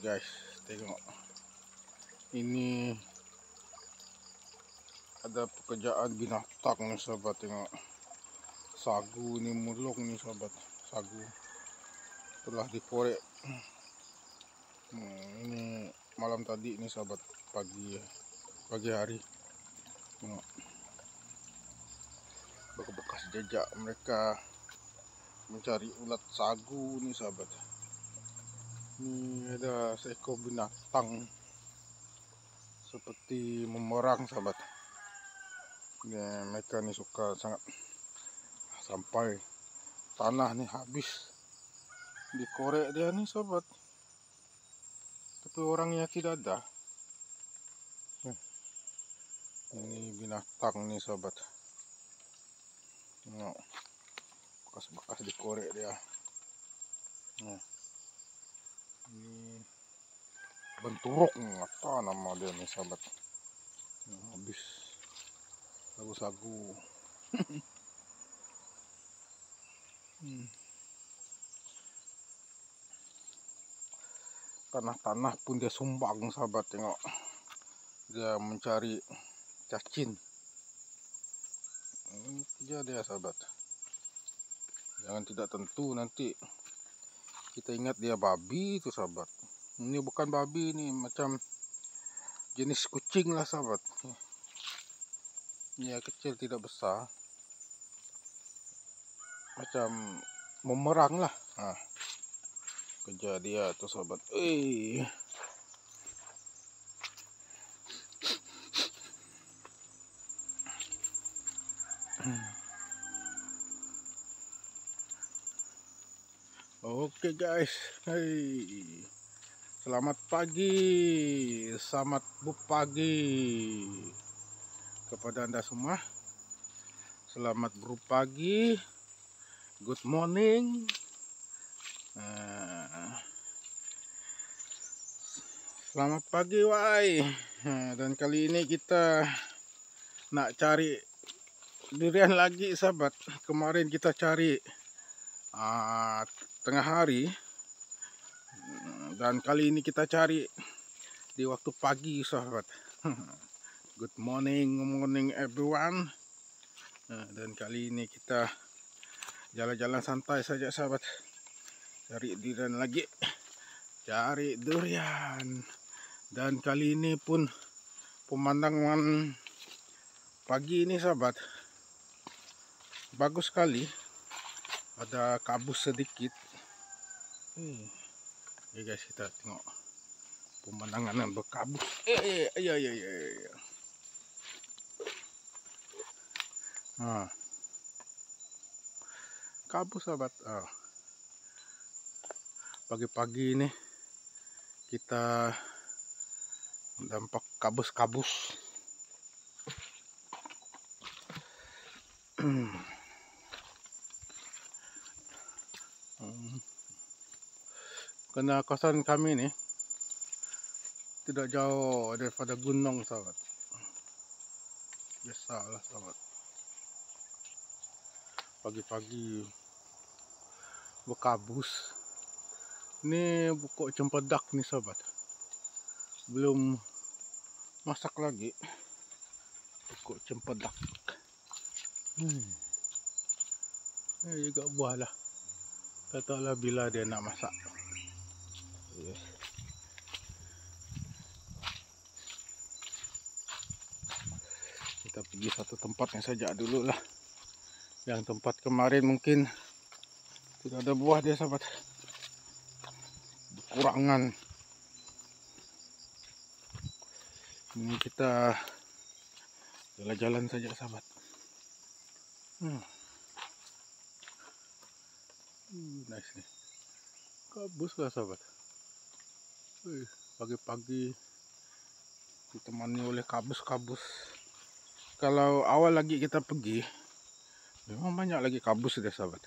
guys, tengok ini ada pekerjaan binatang nih sahabat. Tengok sagu ini mulung nih sahabat, sagu telah dikorek. Ini malam tadi nih sahabat, pagi hari. Tengok bekas jejak mereka mencari ulat sagu nih sahabat. Ini ada seekor binatang seperti memerang sahabat. Ya, mereka nih suka sangat, sampai tanah nih habis dikorek dia nih sahabat, tapi orangnya tidak ada. Ini binatang nih sahabat. Tengok bekas-bekas dikorek dia. Nah, ini benturuk, apa nama dia nih sahabat. Habis sagu-sagu. Tanah-tanah pun dia sumbang sahabat. Tengok dia mencari cacing. Ini kerja dia sahabat. Jangan tidak tentu nanti kita ingat dia babi itu sahabat. Ini bukan babi, ini macam jenis kucing lah sahabat. Ini kecil tidak besar, macam memerang lah. Nah, kerja dia tuh sahabat. Oke guys, selamat pagi, selamat berpagi kepada Anda semua. Selamat berpagi, good morning. Selamat pagi wai. Dan kali ini kita nak cari durian lagi sahabat. Kemarin kita cari tengah hari, dan kali ini kita cari di waktu pagi sahabat. Good morning everyone. Dan kali ini kita jalan-jalan santai saja sahabat, cari durian lagi, cari durian. Dan kali ini pun pemandangan pagi ini sahabat bagus sekali, ada kabus sedikit. Ya guys, kita tengok pemandangan yang berkabus. Kabus sahabat. Pagi-pagi ini kita dampak kabus-kabus. Karena kawasan kami ini tidak jauh daripada gunung sahabat. Biasalah sahabat, pagi-pagi berkabus. Ini pokok cempedak nih sahabat, belum masak lagi. Pokok cempedak ini juga buah lah, tak tahu lah bila dia nak masak. Kita pergi satu tempat yang saja dulu lah. Yang tempat kemarin mungkin tidak ada buah dia sahabat, kekurangan. Ini kita jalan-jalan saja sahabat. Nice nih, kabus lah sahabat. Pagi-pagi ditemani oleh kabus-kabus. Kalau awal lagi kita pergi, memang banyak lagi kabus deh sahabat.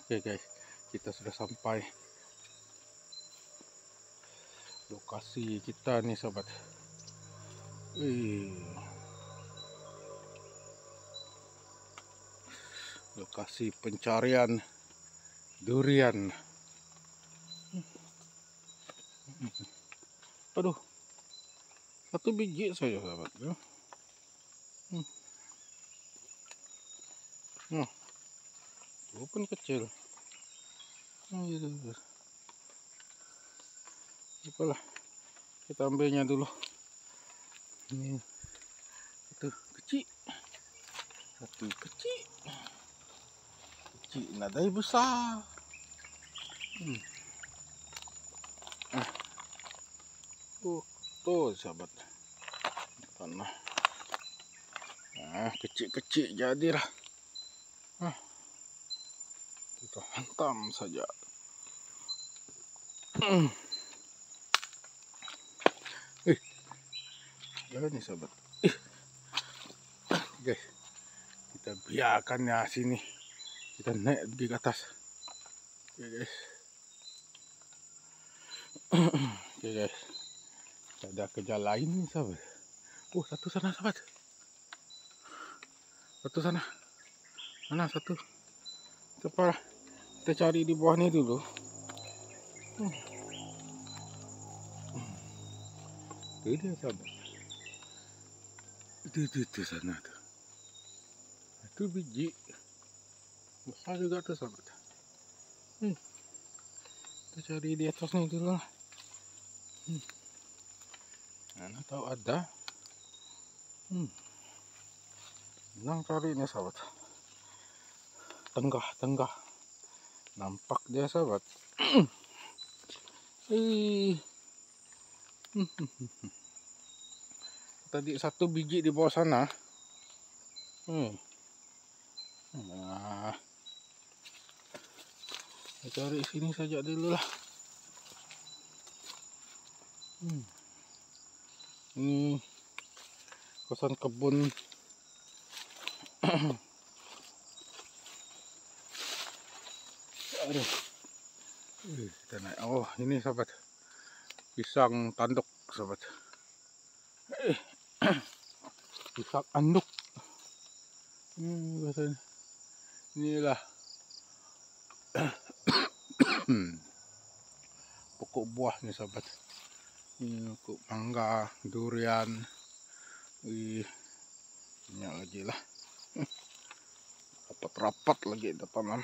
Oke guys, kita sudah sampai lokasi kita nih sahabat. lokasi pencarian durian. Aduh, satu biji saja sahabat. Nah, itu pun kecil. Apalah, kita ambilnya dulu. Ini itu kecil, satu kecil, nadai besar. Tuh sahabat, tanah. Nah, kecil-kecil jadilah. Kita hantam saja. Ini sahabat. Guys, kita biarkan ya sini. Kita naik pergi ke atas. Oke guys. Oke guys. Ada kerja lain nih sahabat. Satu sana sahabat. Satu sana. Mana satu? Kita cari di bawah ni dulu. Itu dia sahabat. Itu sana tuh. Itu biji. Besar juga tuh sahabat. Kita cari di atas ni dulu. Mana tahu ada. Senang cari ini sahabat. Tenggah. Nampak dia sahabat. Tadi satu biji di bawah sana. Nah, kita cari sini saja dulu lah. Ini kawasan kebun. Aduh. Kita naik. Ini sahabat. Pisang tanduk sahabat. Pisang anduk. Inilah pokok buah nih sahabat. Ini pokok mangga, durian. Banyak lagi lah. Rapat lagi tanam.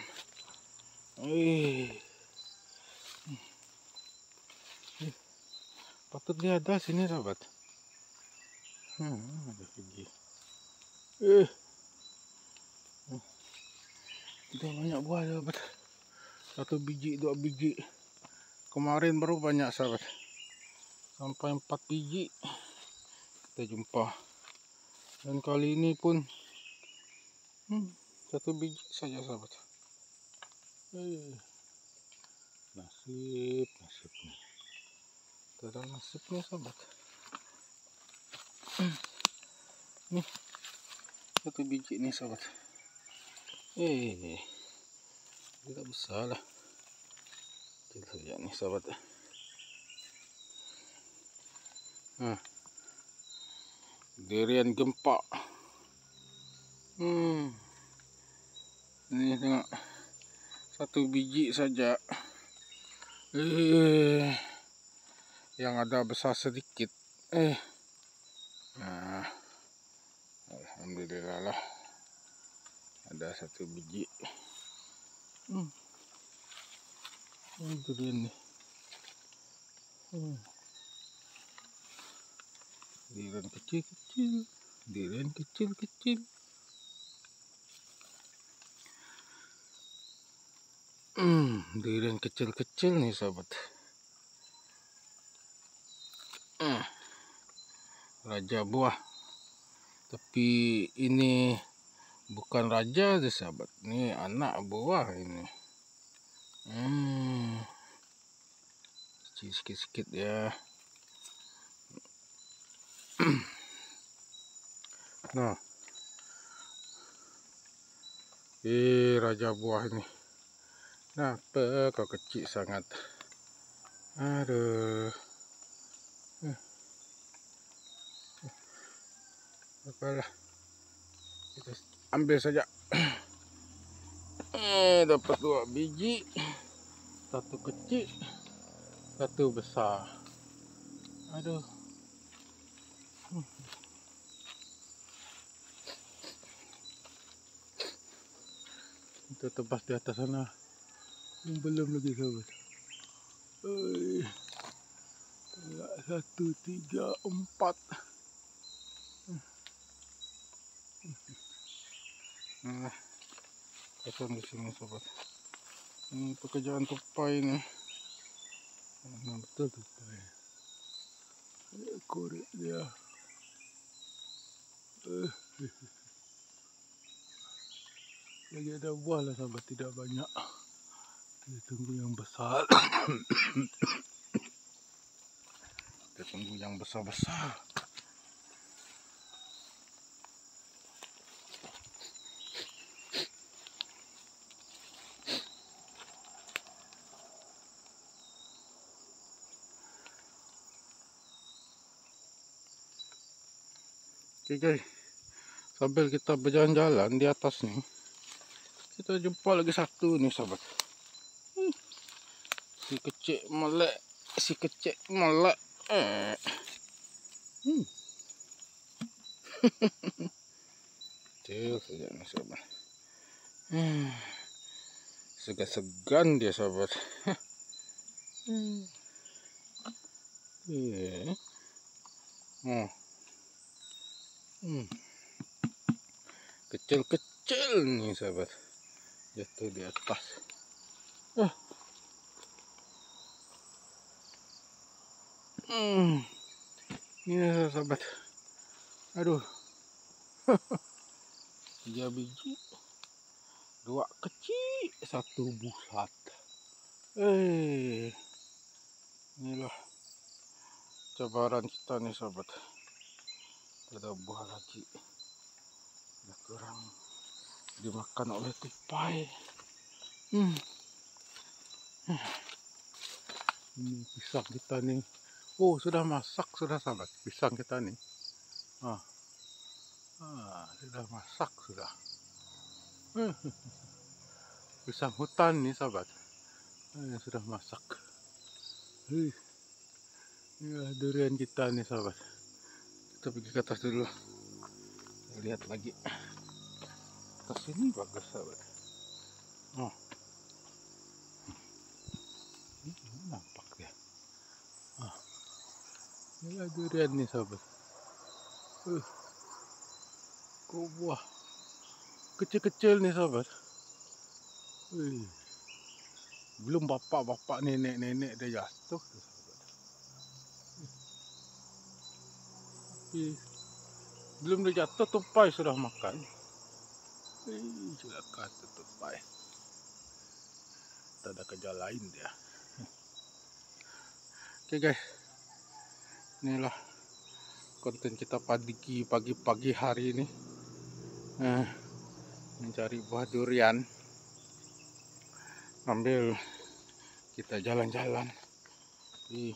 Patut dia ada sini sahabat. Ada gigi. Udah banyak buah sahabat. Satu biji, dua biji. Kemarin baru banyak sahabat. Sampai 4 biji kita jumpa. Dan kali ini pun satu biji saja sahabat. Nasib nih. Ada nasibnya sahabat. Nih satu biji nih sahabat. Tidak besar lah. Kecil saja nih sahabat. Durian gempa. Ini tengok. Satu biji saja. Yang ada besar sedikit. Nah, alhamdulillah lah. Ada satu biji. Durian nih. Durian kecil-kecil. Durian kecil-kecil. Durian kecil-kecil nih sahabat. Raja buah. Tapi ini bukan raja deh sahabat. Ini anak buah ini. Sikit-sikit ya. Nah, raja buah ini. Kenapa kau kecil sangat? Aduh. Apalah. Kita ambil saja. Dapat 2 biji. Satu kecil, satu besar. Aduh. Itu tebas di atas sana. Belum lagi sahabat. 1, 3, 4. Nah, pasang di sini sahabat. Ini pekerjaan tupai ini. Nah, betul tupai. Korek dia. Lagi ada buah lah sahabat, tidak banyak. Kita tunggu yang besar. Kita tunggu yang besar-besar. Oke guys, sambil kita berjalan-jalan di atas nih, kita jumpa lagi satu nih sahabat. Si kecil melek, si kecil melek. Kecil saja nih sahabat. Segan-segan dia sahabat. Kecil-kecil nih sahabat, jatuh di atas. Ini sahabat. Aduh. 3 biji, 2 kecil, 1 bulat. Inilah cabaran kita nih sahabat. Ada buah lagi. Ada kurang dimakan oleh tupai. Ini pisang kita nih. Oh, sudah masak sudah sahabat. Pisang kita nih. Sudah masak sudah. Pisang hutan nih sahabat. Sudah masak. Inilah durian kita nih sahabat. Kita pergi ke atas dulu. Lihat lagi. Atas sini bagus sahabat. Ini nampak dia. Inilah durian nih sahabat. Kok buah kecil-kecil nih sahabat. Belum bapak-bapak, nenek-nenek dia jatuh sahabat. Belum dia jatuh, tupai sudah makan. Sudah kata tupai. Tak ada kerja lain dia. Oke guys, inilah konten kita pagi-pagi hari ini. Mencari buah durian. Sambil kita jalan-jalan di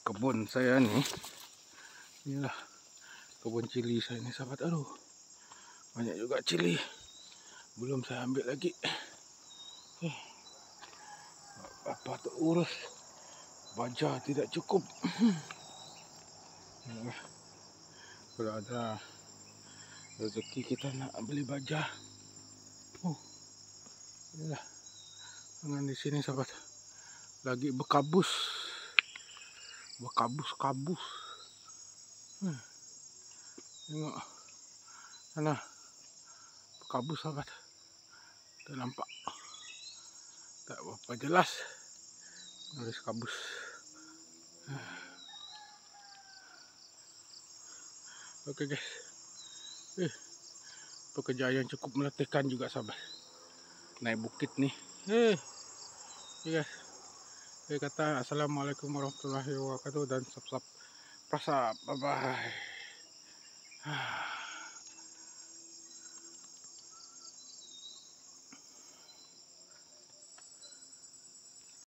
kebun saya nih. Inilah kebun cili saya ini sahabat. Aduh, banyak juga cili. Belum saya ambil lagi. Apa tuh urus baja tidak cukup. Kalau ada rezeki kita nak beli baja. Inilah dengan di sini sahabat. Lagi berkabus. Berkabus-kabus. Tengok sana kabus sahabat. Tak nampak, tak apa jelas. Harus kabus. Oke guys. Pekerjaan yang cukup meletihkan juga sahabat. Naik bukit nih. Guys. Saya kata assalamualaikum warahmatullahi wabarakatuh dan sap-sap prasap. Bye bye.